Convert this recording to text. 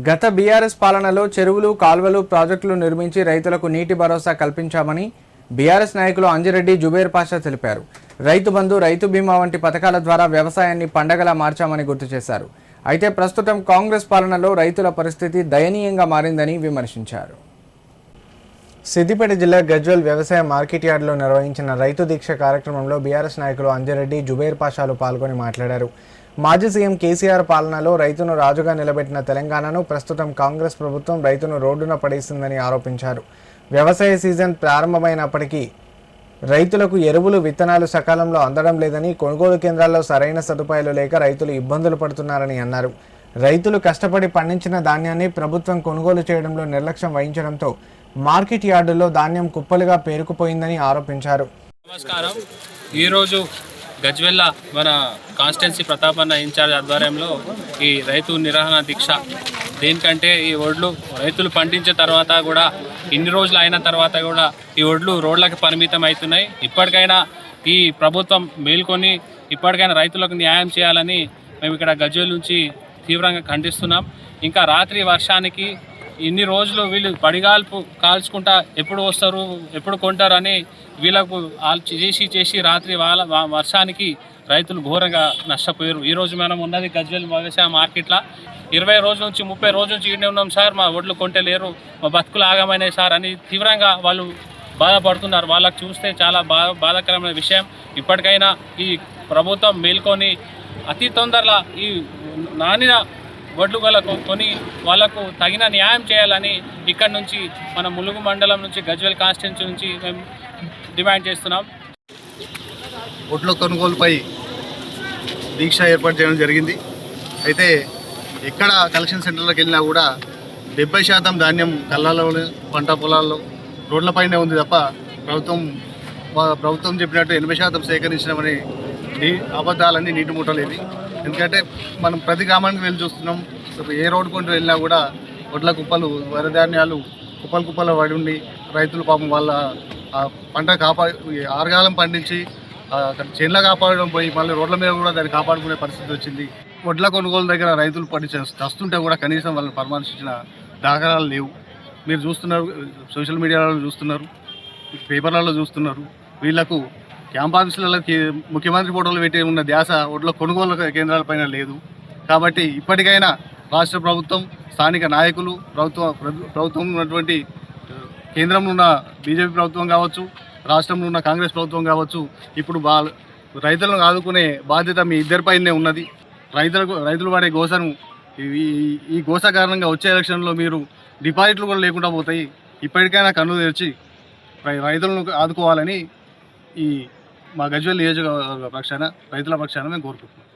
గత బీఆర్ఎస్ పాలనలో చెరువులు, కాల్వలు, ప్రాజెక్టులు నిర్మించి రైతులకు నీటి భరోసా కల్పించామని బీఆర్ఎస్ నాయకులు అంజిరెడ్డి, జుబేర్ పాషా తెలిపారు. రైతు బంధు, రైతు బీమా వంటి పథకాల ద్వారా వ్యవసాయాన్ని పండగలా మార్చామని గుర్తు చేశారు. అయితే ప్రస్తుతం కాంగ్రెస్ పాలనలో రైతుల పరిస్థితి దయనీయంగా మారిందని విమర్శించారు. సిద్దిపేట జిల్లా గజ్వేల్ వ్యవసాయ మార్కెట్ యార్డులో నిర్వహించిన రైతు దీక్ష కార్యక్రమంలో బీఆర్ఎస్ నాయకులు అంజిరెడ్డి, జుబేర్ పాషాలు పాల్గొని మాట్లాడారు. మాజీ సీఎం కేసీఆర్ పాలనలో రైతును రాజుగా నిలబెట్టిన తెలంగాణను ప్రస్తుతం కాంగ్రెస్ ప్రభుత్వం రైతును రోడ్డున పడేసిందని ఆరోపించారు. వ్యవసాయ సీజన్ ప్రారంభమైనప్పటికీ రైతులకు ఎరువులు, విత్తనాలు సకాలంలో అందడం లేదని, కొనుగోలు కేంద్రాల్లో సరైన సదుపాయాలు లేక రైతులు ఇబ్బందులు పడుతున్నారని అన్నారు. రైతులు కష్టపడి పండించిన ధాన్యాన్ని ప్రభుత్వం కొనుగోలు చేయడంలో నిర్లక్ష్యం వహించడంతో మార్కెట్ యార్డుల్లో ధాన్యం కుప్పలుగా పేరుకుపోయిందని ఆరోపించారు. నమస్కారం. ఈరోజు గజ్వెల్ల మన కాన్స్టిట్యున్సీ ప్రతాపన్న ఇన్ఛార్జ్ ఆధ్వర్యంలో ఈ రైతు నిర్వహణ దీక్ష. దేనికంటే ఈ ఒడ్లు రైతులు పండించిన తర్వాత కూడా ఇన్ని రోజులు అయిన తర్వాత కూడా ఈ ఒడ్లు రోడ్లకు పరిమితం అవుతున్నాయి. ఇప్పటికైనా ఈ ప్రభుత్వం మేల్కొని ఇప్పటికైనా రైతులకు న్యాయం చేయాలని మేము ఇక్కడ గజ్వెల్ నుంచి తీవ్రంగా ఖండిస్తున్నాం. ఇంకా రాత్రి వర్షానికి ఇన్ని రోజులు వీళ్ళు పడిగాల్పు కాల్చుకుంటా ఎప్పుడు వస్తారు, ఎప్పుడు కొంటారు అని వీళ్ళకు చేసి రాత్రి వర్షానికి రైతులు ఘోరంగా నష్టపోయారు. ఈరోజు మనం ఉన్నది గజ్వెల్ వ్యవసాయ మార్కెట్లో 20 రోజుల నుంచి 30 రోజుల నుంచి ఈడనే ఉన్నాం సార్, మా ఒడ్లు కొంటే లేరు, మా బతుకులు ఆగమైనాయి సార్ అని తీవ్రంగా వాళ్ళు బాధపడుతున్నారు. వాళ్ళకు చూస్తే చాలా బాధాకరమైన విషయం. ఇప్పటికైనా ఈ ప్రభుత్వం మేల్కొని అతి తొందరగా ఈ నాణ్యత వడ్లు కొని వాళ్లకు తగిన న్యాయం చేయాలని ఇక్కడ నుంచి మన ములుగు మండలం నుంచి గజ్వెల్ కాన్స్టిట్యున్సీ నుంచి మేము డిమాండ్ చేస్తున్నాం. వడ్ల కొనుగోలుపై దీక్ష ఏర్పాటు చేయడం జరిగింది. అయితే ఎక్కడ కలెక్షన్ సెంటర్లకు వెళ్ళినా కూడా 70% ధాన్యం కళ్ళలోనే, పంట పొలాల్లో, రోడ్లపైనే ఉంది తప్ప ప్రభుత్వం చెప్పినట్టు 80% సేకరించడమని అబద్ధాలన్నీ నీటి మూటలేవి. ఎందుకంటే మనం ప్రతి గ్రామానికి వెళ్ళి చూస్తున్నాం. ఏ రోడ్డు కొంటూ వెళ్ళినా కూడా వడ్ల కుప్పలు, వరిధాన్యాలు కుప్పలు పడి ఉండి రైతులు పాపం వాళ్ళ పంట ఆరుగాలం పండించి చేనులా కాపాడడం పోయి మళ్ళీ రోడ్ల మీద కూడా దాన్ని కాపాడుకునే పరిస్థితి వచ్చింది. వడ్ల కొనుగోలు దగ్గర రైతులు చస్తుంటే కూడా కనీసం వాళ్ళని పరామర్శించిన దాఖలాలు లేవు. మీరు చూస్తున్నారు, సోషల్ మీడియాలో చూస్తున్నారు, పేపర్లలో చూస్తున్నారు. వీళ్లకు క్యాంప్ ఆఫీసులకి ముఖ్యమంత్రి ఫోటోలు పెట్టి ఉన్న ధ్యాస వడ్ల కొనుగోలు కేంద్రాలపైన లేదు. కాబట్టి ఇప్పటికైనా రాష్ట్ర ప్రభుత్వం, స్థానిక నాయకులు, ప్రభుత్వం ఉన్నటువంటి కేంద్రంలో ఉన్న బీజేపీ ప్రభుత్వం కావచ్చు, రాష్ట్రంలో ఉన్న కాంగ్రెస్ ప్రభుత్వం కావచ్చు, ఇప్పుడు రైతులను ఆదుకునే బాధ్యత మీ ఇద్దరిపైనే ఉన్నది. రైతులు పడే గోసను ఈ గోస కారణంగా వచ్చే ఎలక్షన్లో మీరు డిపాజిట్లు కూడా లేకుండా పోతాయి. ఇప్పటికైనా కన్ను తెరిచి రైతులను ఆదుకోవాలని ఈ మా గజ్వెల్ నియోజకవర్గ పక్షాన, రైతుల పక్షాన మేము కోరుకుంటున్నాం.